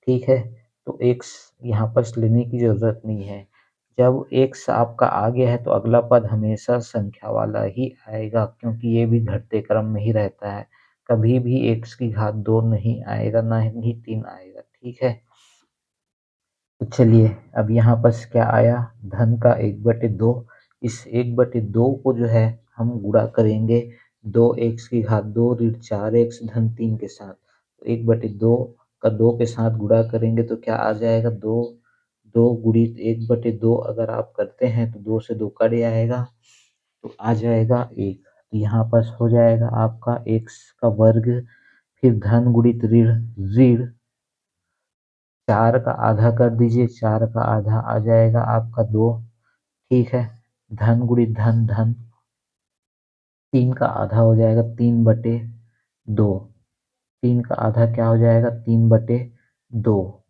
ठीक है, तो x यहाँ पर लेने की जरूरत नहीं है। जब x आपका आ गया है तो अगला पद हमेशा संख्या वाला ही आएगा क्योंकि ये भी घटते क्रम में ही रहता है। कभी भी x की घात 2 नहीं आएगा, ना ही 3 आएगा। ठीक है, तो चलिए अब यहाँ पर क्या आया, धन का 1/2। इस 1/2 को जो है हम गुणा करेंगे 2x की घात 2 ऋण 4x धन 3 के साथ। तो 1/2 का 2 के साथ गुणा करेंगे तो क्या आ जाएगा, 2 2 गुणित 1/2 अगर आप करते हैं तो 2 से 2 कट जाएगा तो आ जाएगा 1। तो यहाँ पर हो जाएगा आपका x का वर्ग, फिर धन गुणित ऋण, ऋण 4 का आधा कर दीजिए, 4 का आधा आ जाएगा आपका 2। ठीक है, धन गुणित धन, धन 3 का आधा हो जाएगा 3/2। 3 का आधा क्या हो जाएगा, 3/2।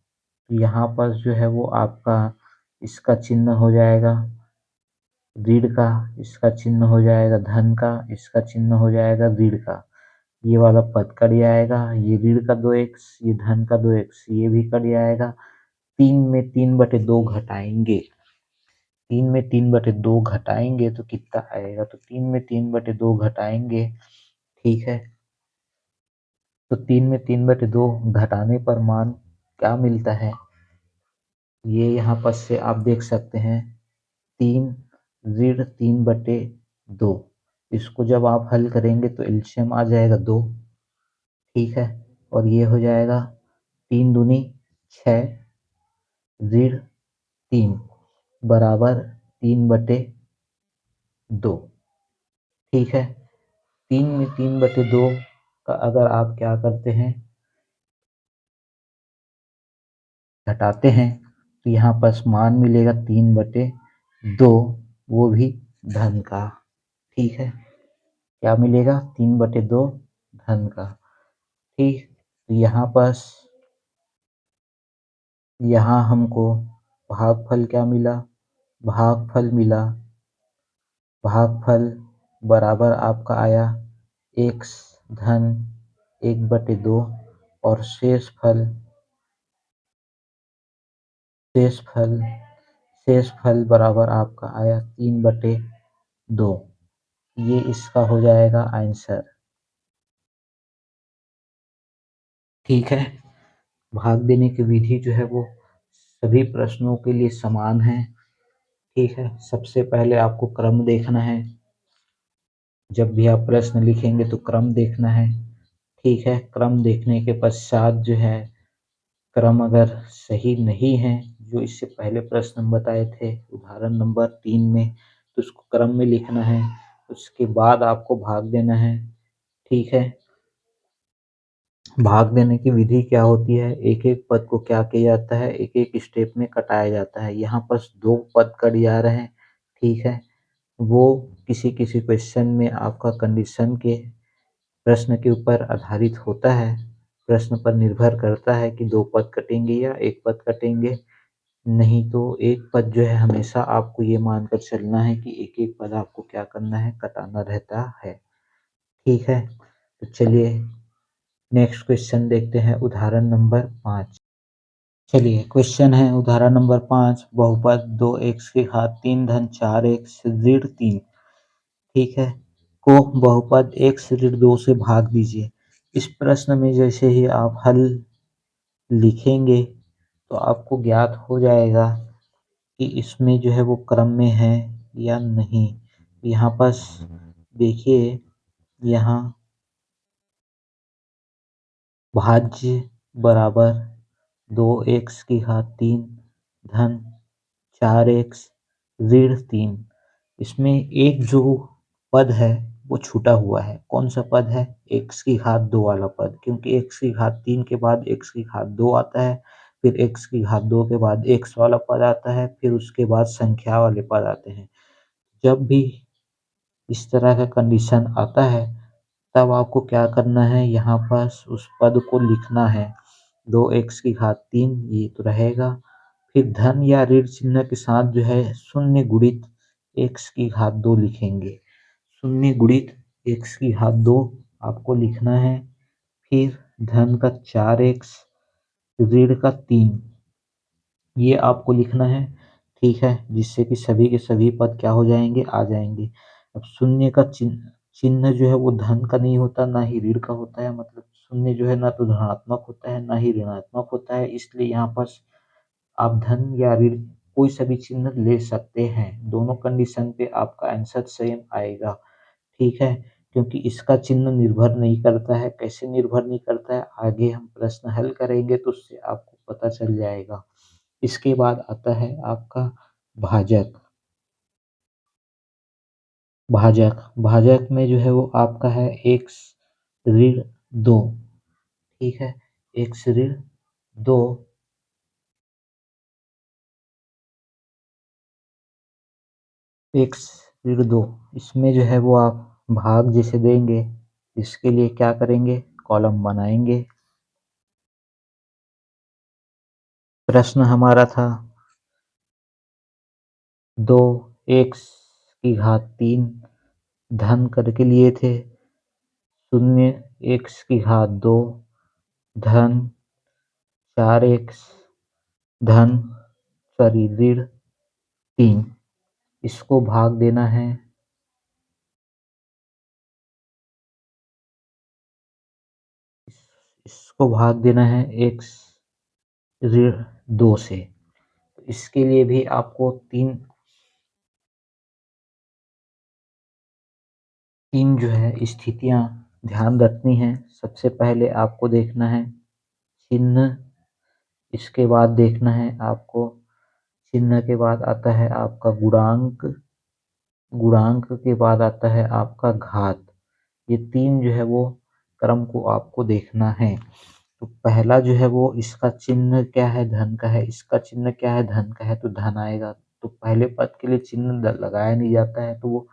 तो यहाँ पर जो है वो आपका इसका चिन्ह हो जाएगा ऋण का, इसका चिन्ह हो जाएगा धन का, इसका चिन्ह हो जाएगा ऋण का। ये वाला पद कट जाएगा, ये ऋण का 2x, ये धन का 2x, ये भी कट जाएगा। 3 में 3/2 घटाएंगे, 3 में 3/2 घटाएंगे तो कितना आएगा, तो 3 में 3/2 घटाएंगे। ठीक है, तो 3 में 3/2 घटाने पर मान क्या मिलता है, ये यहाँ पर से आप देख सकते हैं। 3 - 3/2। इसको जब आप हल करेंगे तो एलसीएम आ जाएगा 2। ठीक है, और ये हो जाएगा 3 दूनी 6 -3 बराबर 3/2। ठीक है, 3 में 3/2 का अगर आप क्या करते हैं, घटाते हैं, तो यहाँ पर मान मिलेगा 3/2, वो भी धन का। ठीक है, क्या मिलेगा, 3/2 धन का। ठीक, तो यहाँ हमको भागफल क्या मिला, भागफल मिला, भागफल बराबर आपका आया x धन 1/2 और शेषफल शेषफल बराबर आपका आया 3/2। ये इसका हो जाएगा आंसर। ठीक है, भाग देने की विधि जो है वो सभी प्रश्नों के लिए समान है। ठीक है, सबसे पहले आपको क्रम देखना है, जब भी आप प्रश्न लिखेंगे तो क्रम देखना है। ठीक है, क्रम देखने के पश्चात जो है, क्रम अगर सही नहीं है, जो इससे पहले प्रश्न हम बताए थे उदाहरण नंबर 3 में, तो उसको क्रम में लिखना है। उसके बाद आपको भाग देना है। ठीक है, भाग देने की विधि क्या होती है, एक एक पद को क्या किया जाता है, एक एक स्टेप में कटाया जाता है। यहाँ पर 2 पद कट जा रहे हैं। ठीक है, वो किसी किसी क्वेश्चन में आपका कंडीशन के प्रश्न के ऊपर आधारित होता है, प्रश्न पर निर्भर करता है कि 2 पद कटेंगे या 1 पद कटेंगे। नहीं तो एक पद जो है, हमेशा आपको ये मानकर चलना है कि एक एक पद आपको क्या करना है, कटाना रहता है। ठीक है, तो चलिए नेक्स्ट क्वेश्चन देखते हैं, उदाहरण नंबर 5। चलिए क्वेश्चन है उदाहरण नंबर 5, बहुपद 2x³ 3 - 4x ऋण 3। ठीक है, को बहुपद x ऋण 2 से भाग दीजिए। इस प्रश्न में जैसे ही आप हल लिखेंगे तो आपको ज्ञात हो जाएगा कि इसमें जो है वो क्रम में है या नहीं। यहाँ पर देखिए, यहाँ भाज्य बराबर 2x³ 3 - 4x ऋण 3। इसमें एक जो पद है वो छूटा हुआ है। कौन सा पद है, x⁻² वाला पद, क्योंकि x⁻3 के बाद x⁻2 आता है, फिर x⁻2 के बाद x वाला पद आता है, फिर उसके बाद संख्या वाले पद आते हैं। जब भी इस तरह का कंडीशन आता है, तब आपको क्या करना है, यहाँ पर उस पद को लिखना है। 2x⁻3 ये तो रहेगा, फिर धन या ऋण चिन्ह के साथ जो है शून्य गुणित x⁻2 लिखेंगे। शून्य गुणित x⁻2 आपको लिखना है। फिर धन का 4x ऋण का 3 ये आपको लिखना है। ठीक है, जिससे कि सभी के सभी पद क्या हो जाएंगे, आ जाएंगे। अब शून्य का चिन्ह जो है वो धन का नहीं होता, ना ही ऋण का होता है। मतलब शून्य जो है ना तो धनात्मक होता है, ना ही ऋणात्मक होता है। इसलिए यहाँ पर आप धन या ऋण कोई सा भी चिन्ह ले सकते हैं। दोनों कंडीशन पे आपका आंसर सेम आएगा। ठीक है, क्योंकि इसका चिन्ह निर्भर नहीं करता है। कैसे निर्भर नहीं करता है, आगे हम प्रश्न हल करेंगे तो उससे आपको पता चल जाएगा। इसके बाद आता है आपका भाजक। भाजक भाजक में जो है वो आपका है x ऋण 2। ठीक है, x ऋण 2, x ऋण 2, इसमें जो है वो आप भाग जैसे देंगे, इसके लिए क्या करेंगे, कॉलम बनाएंगे। प्रश्न हमारा था 2x⁻3 धन करके लिए थे, 0x⁻2 धन 4x धन ऋण 3, इसको भाग देना है। को भाग देना है x ऋण 2 से। तो इसके लिए भी आपको तीन जो है स्थितियां ध्यान रखनी है। सबसे पहले आपको देखना है चिन्ह, इसके बाद देखना है आपको चिन्ह के बाद आता है आपका गुणांक, गुणांक के बाद आता है आपका घात। ये तीन जो है वो क्रम को आपको देखना है। तो पहला जो है वो इसका चिन्ह क्या है, धन का है, इसका चिन्ह क्या है, धन का है, तो धन आएगा। तो पहले पद के लिए चिन्ह लगाया नहीं जाता है तो वो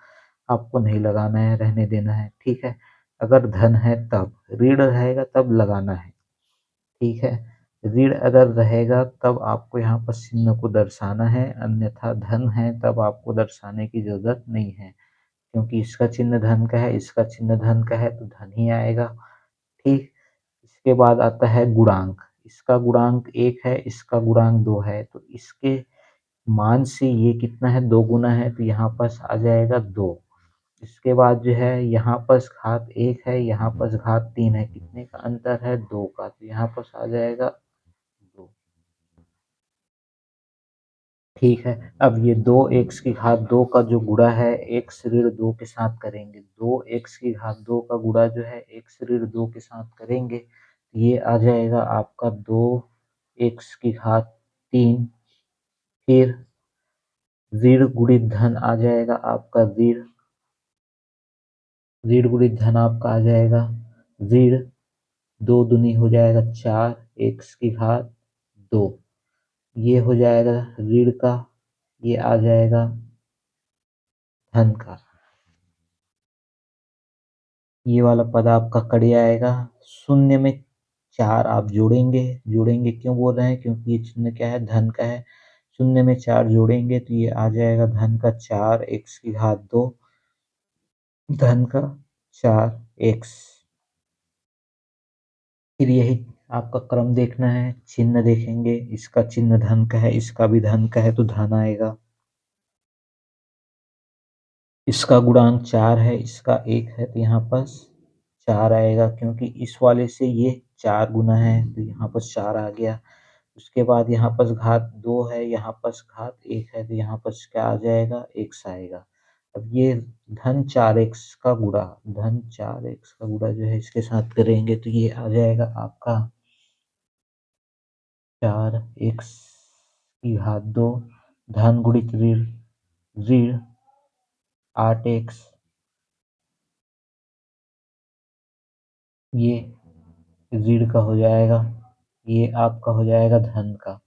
आपको नहीं लगाना है, रहने देना है, ठीक है। अगर धन है तब, ऋण रहेगा तब लगाना है, ठीक है। ऋण अगर रहेगा तब आपको यहाँ पर चिन्ह को दर्शाना है, अन्यथा धन है तब आपको दर्शाने की जरूरत नहीं है, क्योंकि इसका चिन्ह धन का है, इसका चिन्ह धन का है तो धन ही आएगा, ठीक। इसके बाद आता है गुणांक, इसका गुणांक 1 है, इसका गुणांक 2 है, तो इसके मान से ये कितना है, 2 गुना है, तो यहाँ पर आ जाएगा 2। इसके बाद जो है यहाँ पर घात 1 है, यहाँ पर घात 3 है, कितने का अंतर है, 2 का, तो यहाँ पर आ जाएगा 2, ठीक है। अब ये 2x की घात 2 का जो गुणा है x ऋण 2 के साथ करेंगे, 2x की घात 2 का गुणा जो है x ऋण 2 के साथ करेंगे, ये आ जाएगा आपका 2x की घात 3, फिर ऋण गुणित धन आ जाएगा आपका ऋण, ऋण गुणित धन आपका आ जाएगा ऋण 2 दूनी हो जाएगा 4 x की घात 2, ये हो जाएगा ऋण का, ये आ जाएगा धन का, ये वाला पद आपका कट आएगा। शून्य में 4 आप जोड़ेंगे, जोड़ेंगे क्यों बोल रहे हैं, क्योंकि ये चिन्ह क्या है, धन का है। शून्य में 4 जोड़ेंगे तो ये आ जाएगा धन का 4 x की घात 2, धन का 4 x। फिर यही आपका क्रम देखना है, चिन्ह देखेंगे, इसका चिन्ह धन का है, इसका भी धन का है तो धन आएगा। इसका गुणांक 4 है, इसका 1 है, तो यहाँ पर 4 आएगा, क्योंकि इस वाले से ये 4 गुना है तो यहाँ पर 4 आ गया। उसके बाद यहाँ पर घात 2 है, यहाँ पर घात 1 है, तो यहाँ पर क्या आ जाएगा, x आएगा। अब ये धन 4x का गुणा, धन 4x का गुणा जो है इसके साथ करेंगे तो ये आ जाएगा आपका 4x की घात 2, धन गुणित ऋण, ऋण 8x, ये ऋण का हो जाएगा, ये आपका हो जाएगा धन का,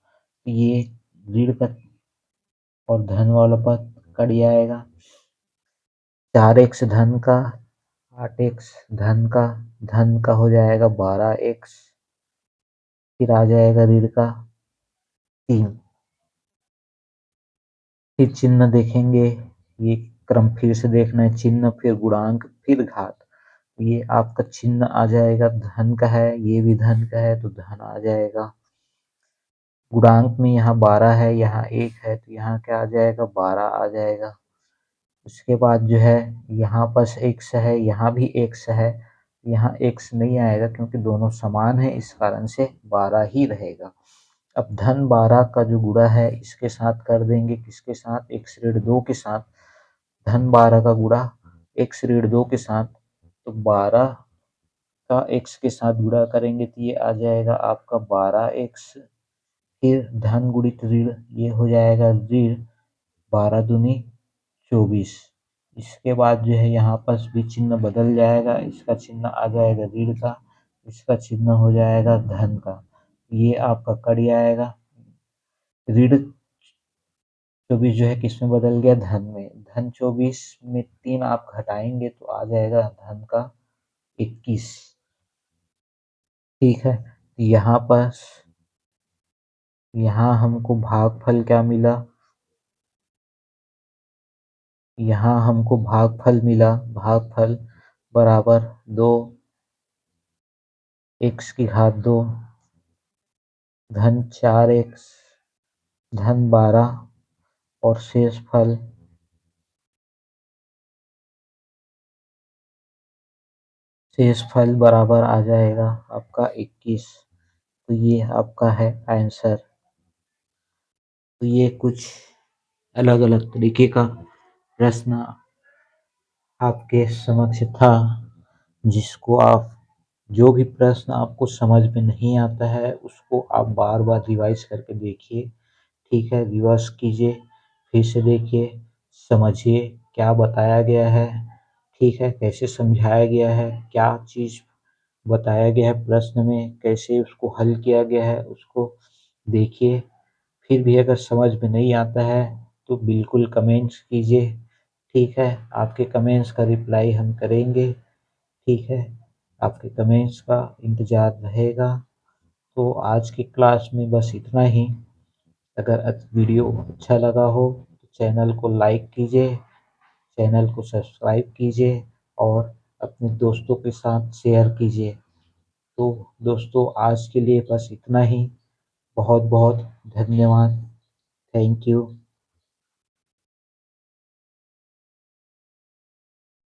ये ऋण का और धन वाला पद कट जाएगा। 4x धन का, 8x धन का हो जाएगा 12x, फिर आ जाएगा ऋण का 3। फिर चिन्ह देखेंगे, ये क्रम फिर से देखना है, चिन्ह फिर गुणांक फिर घात। ये आपका चिन्ह आ जाएगा धन का है, ये भी धन का है तो धन आ जाएगा। गुणांक में यहाँ 12 है, यहाँ 1 है, तो यहाँ क्या आ जाएगा, 12 आ जाएगा। उसके बाद जो है यहाँ पर x है, यहाँ भी x है, यहाँ x नहीं आएगा क्योंकि दोनों समान है, इस कारण से 12 ही रहेगा। अब धन 12 का जो गुणा है इसके साथ कर देंगे, किसके साथ, x ऋण 2 के साथ। धन 12 का गुणा x ऋण 2 के साथ, तो 12 का x के साथ गुणा करेंगे तो ये आ जाएगा आपका 12x, फिर धन गुणित ऋण, ये हो जाएगा ऋण 12 दूनी 24। इसके बाद जो है यहाँ पर भी चिन्ह बदल जाएगा, इसका चिन्ह आ जाएगा ऋण का, इसका चिन्ह हो जाएगा धन का, ये आपका कट जाएगा। ऋण 24 जो है किस में बदल गया, धन में। धन 24 में 3 आप घटाएंगे तो आ जाएगा धन का 21, ठीक है। यहाँ पर यहाँ हमको भागफल क्या मिला, यहाँ हमको भागफल मिला, भागफल बराबर 2 x की घात 2 धन 4x धन 12 और शेष फल शेषफल बराबर आ जाएगा आपका 21। तो ये आपका है आंसर। तो ये कुछ अलग अलग तरीके का प्रश्न आपके समक्ष था, जिसको आप जो भी प्रश्न आपको समझ में नहीं आता है उसको आप बार बार रिवाइज करके देखिए। ठीक है, रिवर्स कीजिए, फिर से देखिए, समझिए क्या बताया गया है। ठीक है, कैसे समझाया गया है, क्या चीज़ बताया गया है प्रश्न में, कैसे उसको हल किया गया है उसको देखिए। फिर भी अगर समझ में नहीं आता है तो बिल्कुल कमेंट्स कीजिए। ठीक है, आपके कमेंट्स का रिप्लाई हम करेंगे। ठीक है, आपके कमेंट्स का इंतज़ार रहेगा। तो आज की क्लास में बस इतना ही। अगर वीडियो अच्छा लगा हो तो चैनल को लाइक कीजिए, चैनल को सब्सक्राइब कीजिए और अपने दोस्तों के साथ शेयर कीजिए। तो दोस्तों आज के लिए बस इतना ही। बहुत बहुत धन्यवाद। Thank you.